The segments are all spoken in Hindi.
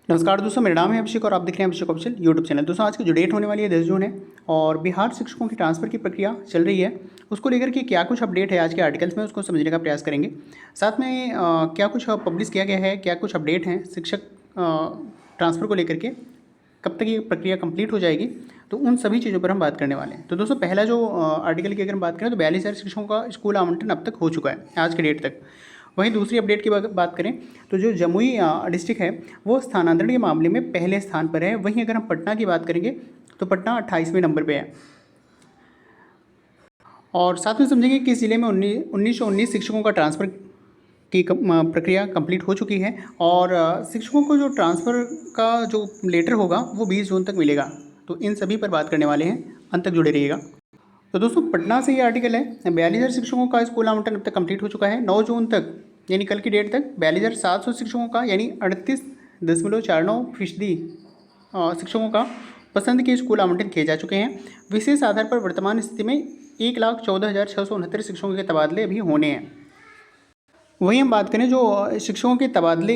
नमस्कार दोस्तों, मेरा नाम है अभिषेक और आप देख रहे हैं अभिषेक ऑफिशियल यूट्यूब चैनल। दोस्तों आज की जो डेट होने वाली है 10 जून है और बिहार शिक्षकों की ट्रांसफ़र की प्रक्रिया चल रही है। उसको लेकर के क्या कुछ अपडेट है आज के आर्टिकल्स में, उसको समझने का प्रयास करेंगे। साथ में क्या कुछ पब्लिश किया गया है, क्या कुछ अपडेट हैं शिक्षक ट्रांसफ़र को लेकर के, कब तक ये प्रक्रिया कंप्लीट हो जाएगी, तो उन सभी चीज़ों पर हम बात करने वाले हैं। तो दोस्तों पहला जो आर्टिकल की अगर हम बात करें तो 42,000 शिक्षकों का स्कूल आवंटन अब तक हो चुका है आज के डेट तक। वहीं दूसरी अपडेट की बात करें तो जो जमुई डिस्ट्रिक्ट है वो स्थानांतरण के मामले में पहले स्थान पर है। वहीं अगर हम पटना की बात करेंगे तो पटना 28वें नंबर पे है। और साथ में समझेंगे कि इस जिले में 1919 शिक्षकों का ट्रांसफ़र की प्रक्रिया कंप्लीट हो चुकी है और शिक्षकों को जो ट्रांसफ़र का जो लेटर होगा वो 20 जून तक मिलेगा। तो इन सभी पर बात करने वाले हैं, अंत तक जुड़े रहिएगा। तो दोस्तों पटना से ये आर्टिकल है, 42,000 शिक्षकों का स्कूल आवंटन अब तक कंप्लीट हो चुका है। 9 जून तक यानी कल की डेट तक 42,700 शिक्षकों का यानी 38.49% शिक्षकों का पसंद के स्कूल आवंटित किए जा चुके हैं। विशेष आधार पर वर्तमान स्थिति में 1,14,669 शिक्षकों के तबादले अभी होने हैं। वहीं हम बात करें जो शिक्षकों के तबादले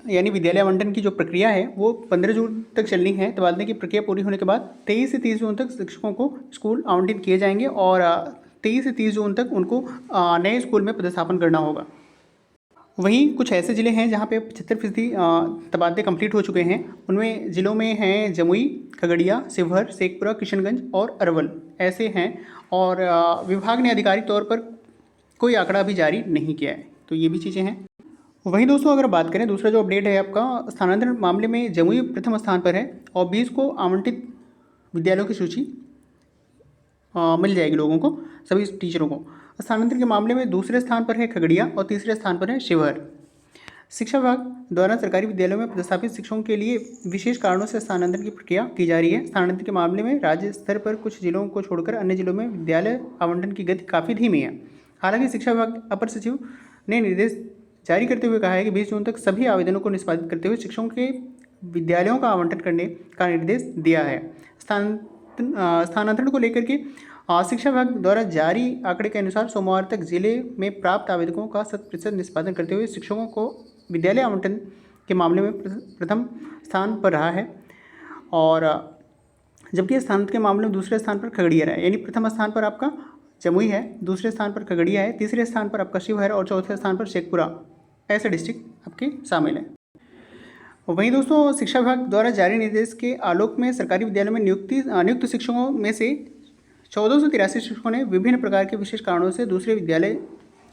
यानी विद्यालय आवंटन की जो प्रक्रिया है वो 15 जून तक चलनी है। तबादले की प्रक्रिया पूरी होने के बाद 23 से 30 जून तक शिक्षकों को स्कूल आवंटित किए जाएंगे और 23 से 30 जून तक उनको नए स्कूल में पदस्थापन करना होगा। वहीं कुछ ऐसे ज़िले हैं जहाँ पे 75% तबादले कंप्लीट हो चुके हैं। उनमें ज़िलों में हैं जमुई, खगड़िया, शिवहर, शेखपुरा, किशनगंज और अरवल ऐसे हैं। और विभाग ने आधिकारिक तौर पर कोई आंकड़ा अभी जारी नहीं किया है। तो ये भी चीज़ें हैं। वहीं दोस्तों अगर बात करें दूसरा जो अपडेट है आपका, स्थानांतरण मामले में जमुई प्रथम स्थान पर है और 20 को आवंटित विद्यालयों की सूची मिल जाएगी लोगों को, सभी टीचरों को। स्थानांतरण के मामले में दूसरे स्थान पर है खगड़िया और तीसरे स्थान पर है शिवहर। शिक्षा विभाग द्वारा सरकारी विद्यालयों में पदस्थापित शिक्षकों के लिए विशेष कारणों से स्थानांतरण की प्रक्रिया की जा रही है। स्थानांतरण के मामले में राज्य स्तर पर कुछ जिलों को छोड़कर अन्य जिलों में विद्यालय आवंटन की गति काफ़ी धीमी है। हालांकि शिक्षा विभाग अपर सचिव ने निर्देश जारी करते हुए कहा है कि 20 जून तक सभी आवेदनों को निष्पादित करते हुए शिक्षकों के विद्यालयों का आवंटन करने का निर्देश दिया है। स्थानांतरण को लेकर के शिक्षा विभाग द्वारा जारी आंकड़े के अनुसार सोमवार तक जिले में प्राप्त आवेदकों का 100% निष्पादन करते हुए शिक्षकों को विद्यालय आवंटन के मामले में प्रथम स्थान पर रहा है। और जबकि स्थानांतरण के मामले में दूसरे स्थान पर खगड़िया रहा है। यानी प्रथम स्थान पर आपका जमुई है, दूसरे स्थान पर खगड़िया है, तीसरे स्थान पर आपका शिवहर और चौथे स्थान पर शेखपुरा ऐसे डिस्ट्रिक्ट आपके शामिल हैं। वहीं दोस्तों शिक्षा विभाग द्वारा जारी निर्देश के आलोक में सरकारी विद्यालयों में नियुक्त शिक्षकों में से 1483 शिक्षकों ने विभिन्न प्रकार के विशेष कारणों से दूसरे विद्यालय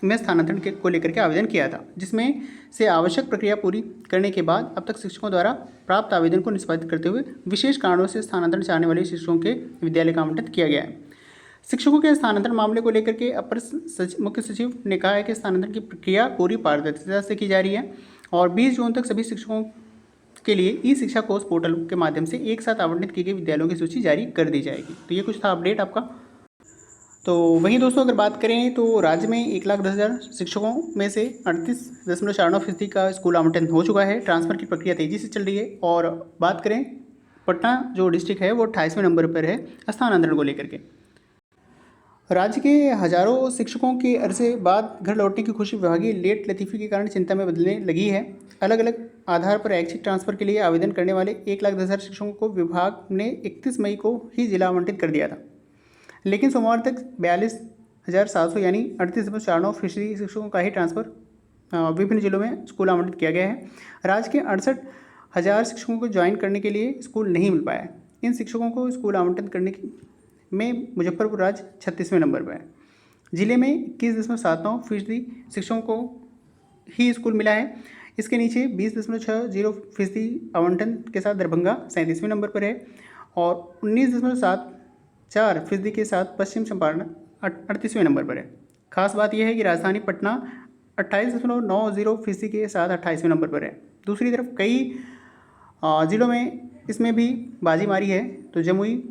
में स्थानांतरण को लेकर के आवेदन किया था, जिसमें से आवश्यक प्रक्रिया पूरी करने के बाद अब तक शिक्षकों द्वारा प्राप्त आवेदन को निष्पादित करते हुए विशेष कारणों से स्थानांतरण चाहने वाले शिक्षकों के विद्यालय का आवंटन किया गया है। शिक्षकों के स्थानांतरण मामले को लेकर के अपर मुख्य सचिव ने कहा है कि स्थानांतरण की प्रक्रिया पूरी पारदर्शिता से की जा रही है और 20 जून तक सभी शिक्षकों के लिए ई शिक्षा कोर्स पोर्टल के माध्यम से एक साथ आवंटित किए गए विद्यालयों की सूची जारी कर दी जाएगी। तो ये कुछ था अपडेट आपका। तो वहीं दोस्तों अगर बात करें तो राज्य में 1,10,000 शिक्षकों में से 38.49% का स्कूल आवंटन हो चुका है। ट्रांसफ़र की प्रक्रिया तेज़ी से चल रही है। और बात करें पटना जो डिस्ट्रिक्ट है वो 28वें नंबर पर है स्थानांतरण को लेकर के। राज्य के हजारों शिक्षकों के अरसे बाद घर लौटने की खुशी विभागीय लेट लतीफ़ी के कारण चिंता में बदलने लगी है। अलग अलग आधार पर ऐच्छिक ट्रांसफ़र के लिए आवेदन करने वाले 1,10,000 शिक्षकों को विभाग ने 31 मई को ही जिला आवंटित कर दिया था, लेकिन सोमवार तक 42,700 यानी 38.49% शिक्षकों का ही ट्रांसफ़र विभिन्न जिलों में स्कूल आवंटित किया गया है। राज्य के 68,000 शिक्षकों को ज्वाइन करने के लिए स्कूल नहीं मिल पाया। इन शिक्षकों को स्कूल आवंटित करने में मुजफ्फरपुर राज्य 36वें नंबर पर है। जिले में 21.79% शिक्षकों को ही स्कूल मिला है। इसके नीचे 20.60% आवंटन के साथ दरभंगा 37वें नंबर पर है और 19.74% के साथ पश्चिम चंपारण 38वें नंबर पर है। खास बात यह है कि राजधानी पटना 28.90% के साथ 28वें नंबर पर है। दूसरी तरफ कई ज़िलों में इसमें भी बाजी मारी है। तो जमुई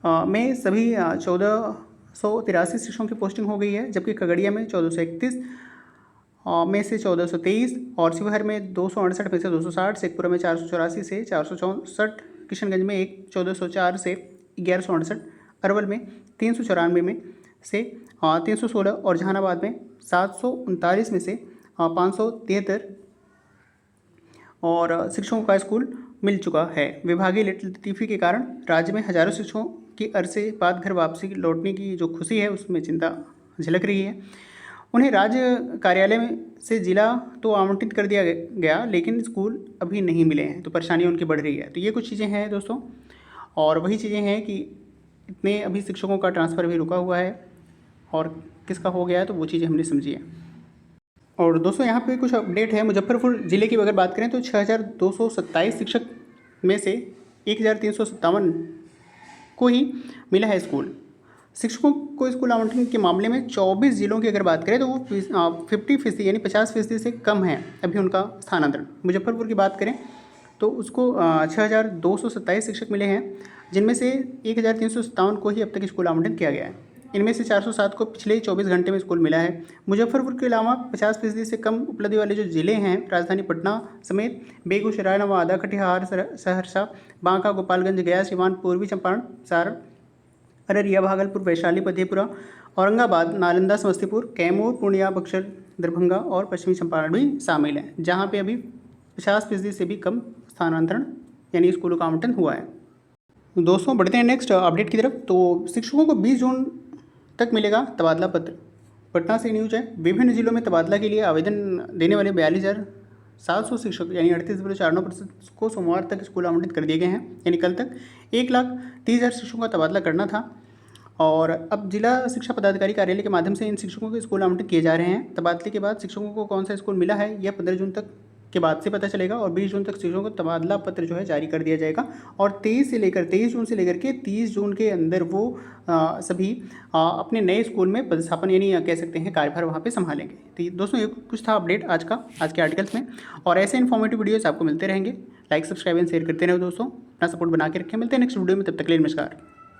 में सभी 1,483 शिक्षकों की पोस्टिंग हो गई है, जबकि खगड़िया में 1,431 में से 1,423 और शिवहर में 268 में से 260, शेखपुरा में 484 से 464, किशनगंज में 1,404 से 1,168, अरवल में 394 में से 316 और जहानाबाद में 739 में से 573 और शिक्षकों का स्कूल मिल चुका है। विभागीय लतीफ़ी के कारण राज्य में हजारों शिक्षकों की अरसे बाद घर वापसी लौटने की जो खुशी है उसमें चिंता झलक रही है। उन्हें राज्य कार्यालय में से जिला तो आवंटित कर दिया गया, लेकिन स्कूल अभी नहीं मिले हैं, तो परेशानियाँ उनकी बढ़ रही है। तो ये कुछ चीज़ें हैं दोस्तों, और वही चीज़ें हैं कि इतने अभी शिक्षकों का ट्रांसफ़र भी रुका हुआ है और किसका हो गया है, तो वो चीज़ें हमने समझी है। और दोस्तों यहाँ पे कुछ अपडेट है। मुजफ्फरपुर ज़िले की अगर बात करें तो 6227 शिक्षक में से 1357 को ही मिला है स्कूल। शिक्षकों को स्कूल आवंटन के मामले में 24 जिलों की अगर बात करें तो वो 50% यानी 50% से कम है अभी उनका स्थानांतरण। मुजफ्फरपुर की बात करें तो उसको 6227 शिक्षक मिले हैं, जिनमें से 1357 को ही अब तक स्कूल आवंटन किया गया है। इनमें से 407 को पिछले 24 घंटे में स्कूल मिला है। मुजफ्फरपुर के अलावा 50% से कम उपलब्धि वाले जो ज़िले हैं राजधानी पटना समेत बेगूसराय, नवादा, कटिहार, सहरसा, बांका, गोपालगंज, गया, सिवान, पूर्वी चंपारण, सारण, अररिया, भागलपुर, वैशाली, मधेपुरा, औरंगाबाद, नालंदा, समस्तीपुर, कैमूर, पूर्णिया, बक्सर, दरभंगा और पश्चिमी चंपारण भी शामिल हैं, जहाँ पे अभी 50% से भी कम स्थानांतरण यानी स्कूलों का आवंटन हुआ है। दोस्तों बढ़ते हैं नेक्स्ट अपडेट की तरफ। तो शिक्षकों को 20 जून तक मिलेगा तबादला पत्र। पटना से न्यूज है। विभिन्न जिलों में तबादला के लिए आवेदन देने वाले 42,700 शिक्षक यानी 38.49% को सोमवार तक स्कूल आवंटित कर दिए गए हैं। यानी कल तक 1,30,000 शिक्षकों का तबादला करना था और अब जिला शिक्षा पदाधिकारी कार्यालय के माध्यम से इन शिक्षकों के स्कूल आवंटित किए जा रहे हैं। तबादले के बाद शिक्षकों को कौन सा स्कूल मिला है यह 15 जून तक के बाद से पता चलेगा और 20 जून तक शिक्षकों को तबादला पत्र जो है जारी कर दिया जाएगा और 23 जून से लेकर के 30 जून के अंदर वो सभी अपने नए स्कूल में पदस्थापन यानी कह सकते हैं कार्यभार वहाँ पे संभालेंगे। तो दोस्तों ये कुछ था अपडेट आज के आर्टिकल्स में, और ऐसे इन्फॉर्मेटिव वीडियोस आपको मिलते रहेंगे। लाइक, सब्सक्राइब एंड शेयर करते रहो दोस्तों। अपना सपोर्ट बना के रखें। मिलते हैं नेक्स्ट वीडियो में, तब तक के लिए नमस्कार।